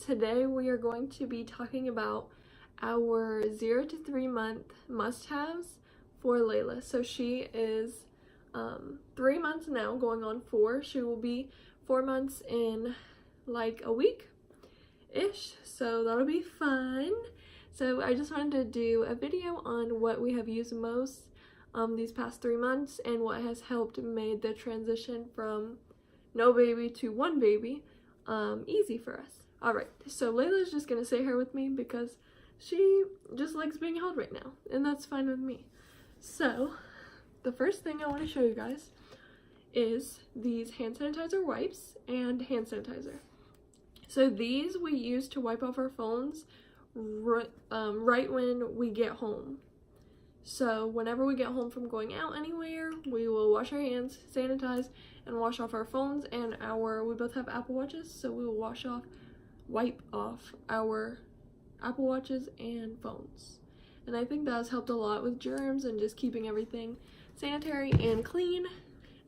Today we are going to be talking about our 0 to 3 month must-haves for Layla. So she is 3 months now, going on 4. She will be 4 months in like a week-ish, so that'll be fun. So I just wanted to do a video on what we have used most these past 3 months and what has helped made the transition from no baby to 1 baby easy for us. Alright, so Layla's just gonna sit here with me because she just likes being held right now, and that's fine with me. So, the first thing I want to show you guys is these hand sanitizer wipes and hand sanitizer. So these we use to wipe off our phones right when we get home. So whenever we get home from going out anywhere, we will wash our hands, sanitize, and wash off our phones, and we both have Apple Watches, so we will wipe off our Apple Watches and phones. And I think that has helped a lot with germs and just keeping everything sanitary and clean.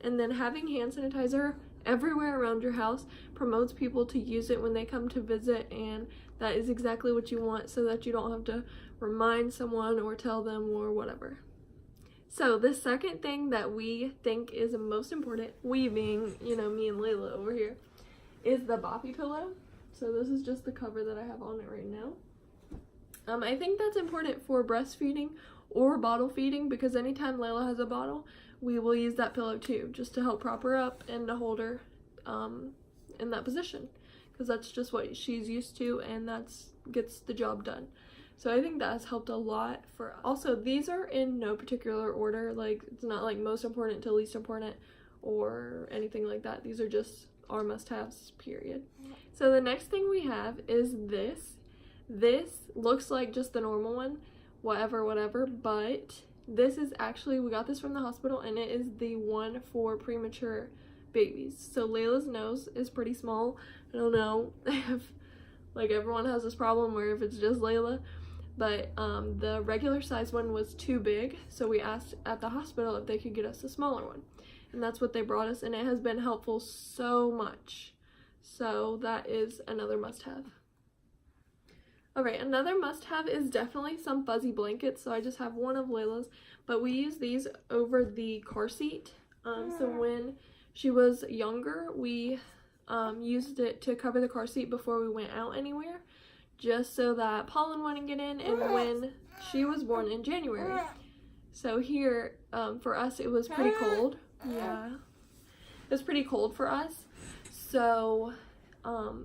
And then having hand sanitizer everywhere around your house promotes people to use it when they come to visit, and that is exactly what you want, so that you don't have to remind someone or tell them or whatever. So the second thing that we think is most important, we being, me and Layla over here, is the boppy pillow. So this is just the cover that I have on it right now. I think that's important for breastfeeding or bottle feeding, because anytime Layla has a bottle, we will use that pillow too, just to help prop her up and to hold her in that position, because that's just what she's used to, and gets the job done. So I think that has helped a lot. Also, these are in no particular order, like it's not like most important to least important or anything like that. These are just our must-haves, period. So the next thing we have is this. This looks like just the normal one, whatever, but this is actually, we got this from the hospital, and it is the one for premature babies. So Layla's nose is pretty small. I don't know if like everyone has this problem or if it's just Layla, but the regular size one was too big, so we asked at the hospital if they could get us a smaller one, and that's what they brought us, and it has been helpful so much. So that is another must-have. Alright, another must-have is definitely some fuzzy blankets. So I just have one of Layla's, but we use these over the car seat. So when she was younger, we used it to cover the car seat before we went out anywhere, just so that pollen wouldn't get in. And when she was born in January, so here, for us, it was pretty cold. Yeah, it was pretty cold for us. So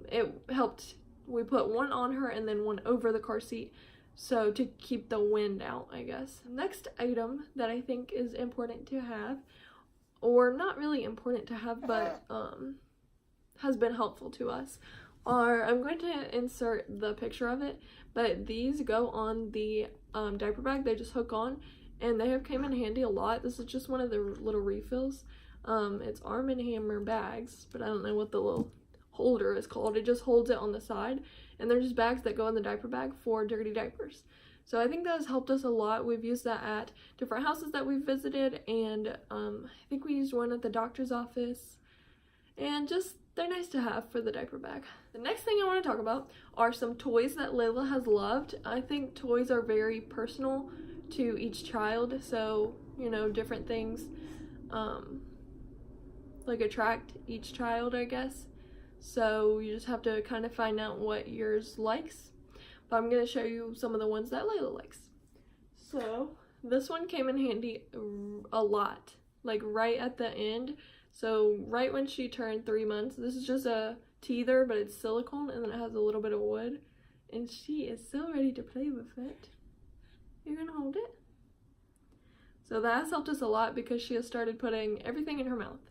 it helped. We put one on her and then one over the car seat, so to keep the wind out, I guess. Next item that I think is important to have, or not really important to have, but has been helpful to us, I'm going to insert the picture of it, but these go on the diaper bag. They just hook on, and they have came in handy a lot. This is just one of the little refills. It's Arm & Hammer bags, but I don't know what the little holder is called. It just holds it on the side, and they're just bags that go in the diaper bag for dirty diapers. So I think that has helped us a lot. We've used that at different houses that we've visited, and I think we used one at the doctor's office, and just they're nice to have for the diaper bag. The next thing I want to talk about are some toys that Layla has loved. I think toys are very personal to each child, so different things like attract each child, I guess. So you just have to kind of find out what yours likes. But I'm going to show you some of the ones that Layla likes. So this one came in handy a lot, like right at the end. So right when she turned 3 months, this is just a teether, but it's silicone, and then it has a little bit of wood. And she is so ready to play with it. You're going to hold it? So that has helped us a lot because she has started putting everything in her mouth.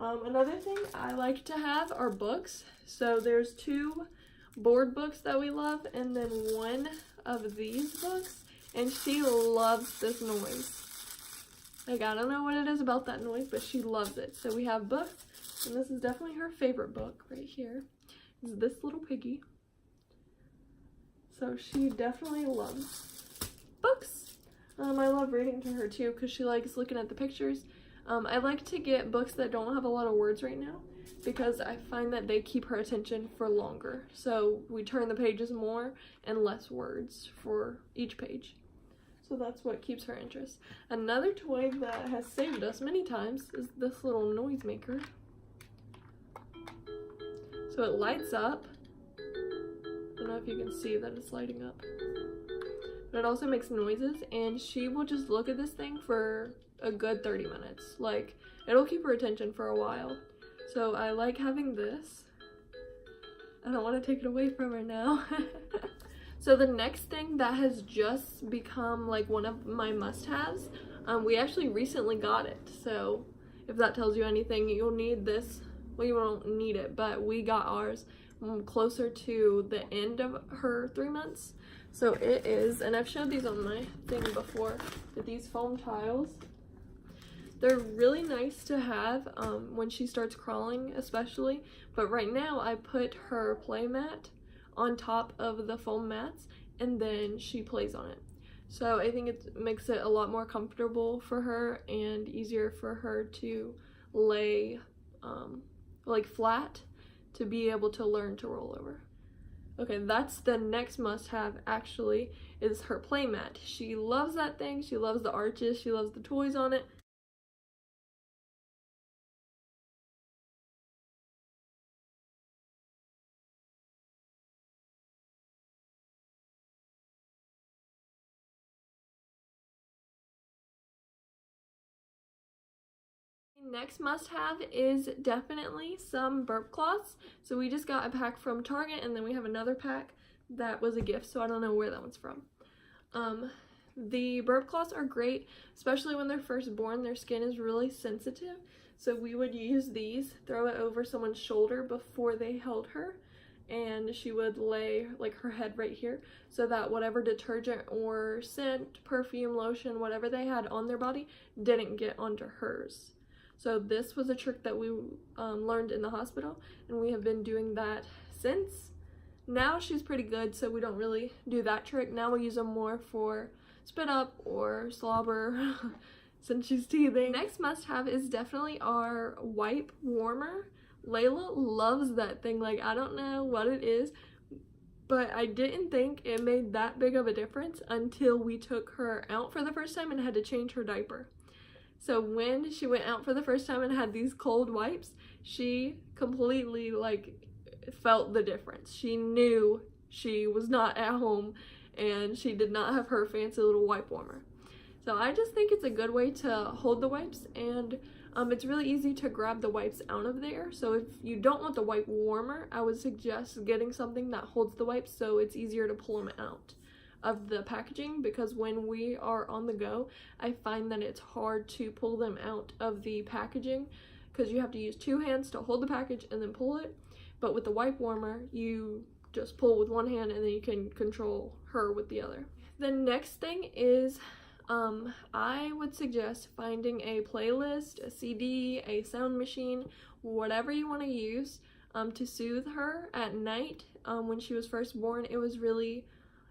Another thing I like to have are books. So there's 2 board books that we love, and then one of these books, and she loves this noise. Like, I don't know what it is about that noise, but she loves it. So we have books, and this is definitely her favorite book right here. It's this little piggy. So she definitely loves books. I love reading to her too, because she likes looking at the pictures. I like to get books that don't have a lot of words right now, because I find that they keep her attention for longer. So we turn the pages more and less words for each page. So that's what keeps her interest. Another toy that has saved us many times is this little noisemaker. So it lights up. I don't know if you can see that it's lighting up. But it also makes noises, and she will just look at this thing for a good 30 minutes. Like, it'll keep her attention for a while. So I like having this. I don't want to take it away from her now. So the next thing that has just become like one of my must-haves, we actually recently got it. So if that tells you anything, you'll need this. Well, you won't need it, but we got ours closer to the end of her 3 months. So it is, and I've showed these on my thing before, but these foam tiles, they're really nice to have when she starts crawling especially. But right now I put her play mat on top of the foam mats, and then she plays on it. So I think it makes it a lot more comfortable for her and easier for her to lay like flat to be able to learn to roll over. Okay, that's the next must-have actually, is her play mat. She loves that thing. She loves the arches. She loves the toys on it. Next must-have is definitely some burp cloths. So we just got a pack from Target, and then we have another pack that was a gift, so I don't know where that one's from. The burp cloths are great, especially when they're first born. Their skin is really sensitive, so we would use these, throw it over someone's shoulder before they held her, and she would lay like her head right here, so that whatever detergent or scent, perfume, lotion, whatever they had on their body didn't get onto hers. So this was a trick that we learned in the hospital, and we have been doing that since. Now she's pretty good, so we don't really do that trick. Now we use them more for spit up or slobber since she's teething. Next must-have is definitely our wipe warmer. Layla loves that thing. Like, I don't know what it is, but I didn't think it made that big of a difference until we took her out for the first time and had to change her diaper. So when she went out for the first time and had these cold wipes, she completely like felt the difference. She knew she was not at home and she did not have her fancy little wipe warmer. So I just think it's a good way to hold the wipes, and it's really easy to grab the wipes out of there. So if you don't want the wipe warmer, I would suggest getting something that holds the wipes so it's easier to pull them out of the packaging, because when we are on the go, I find that it's hard to pull them out of the packaging because you have to use two hands to hold the package and then pull it. But with the wipe warmer, you just pull with one hand and then you can control her with the other. The next thing is I would suggest finding a playlist, a CD, a sound machine, whatever you want to use to soothe her at night. When she was first born, it was really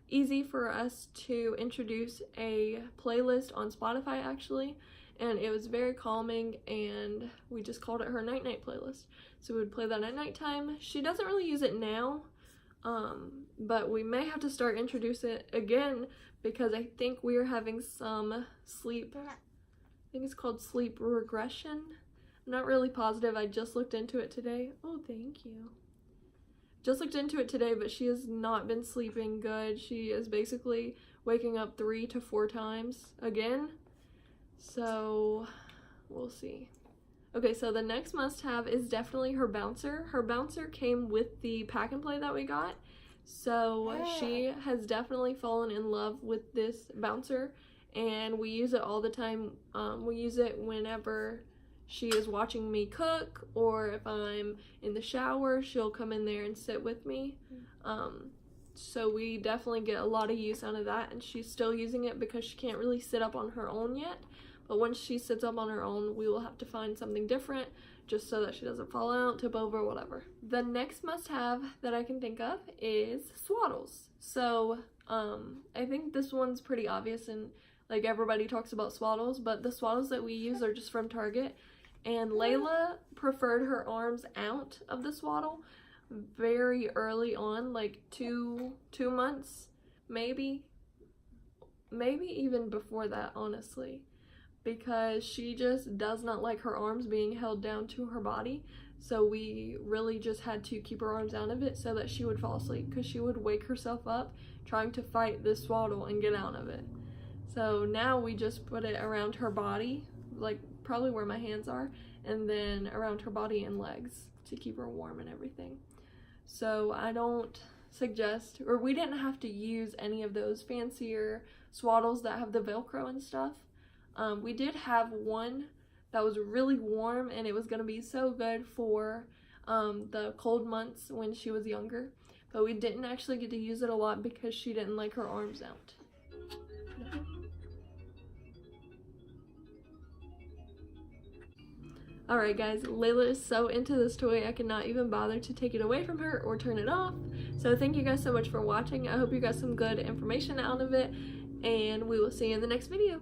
easy for us to introduce a playlist on Spotify actually, and it was very calming, and we just called it her night-night playlist. So we would play that at nighttime. She doesn't really use it now, but we may have to start introducing it again because I think we are having some sleep, I think it's called sleep regression. I'm not really positive. I just looked into it today. Oh, thank you. Just looked into it today, but she has not been sleeping good. She is basically waking up 3 to 4 times again. So we'll see. Okay, so the next must-have is definitely her bouncer. Her bouncer came with the pack and play that we got. So she has definitely fallen in love with this bouncer, and we use it all the time. We use it whenever she is watching me cook, or if I'm in the shower, she'll come in there and sit with me. So we definitely get a lot of use out of that, and she's still using it because she can't really sit up on her own yet. But once she sits up on her own, we will have to find something different just so that she doesn't fall out, tip over, whatever. The next must-have that I can think of is swaddles. So I think this one's pretty obvious, and like everybody talks about swaddles, but the swaddles that we use are just from Target, And Layla preferred her arms out of the swaddle very early on, like two months, maybe even before that, honestly, because she just does not like her arms being held down to her body. So we really just had to keep her arms out of it so that she would fall asleep, because she would wake herself up trying to fight this swaddle and get out of it. So now we just put it around her body, like probably where my hands are, and then around her body and legs to keep her warm and everything. So I don't suggest, or we didn't have to use any of those fancier swaddles that have the Velcro and stuff. We did have one that was really warm, and it was going to be so good for the cold months when she was younger, but we didn't actually get to use it a lot because she didn't like her arms out. Alright guys, Layla is so into this toy I cannot even bother to take it away from her or turn it off. So thank you guys so much for watching. I hope you got some good information out of it, and we will see you in the next video.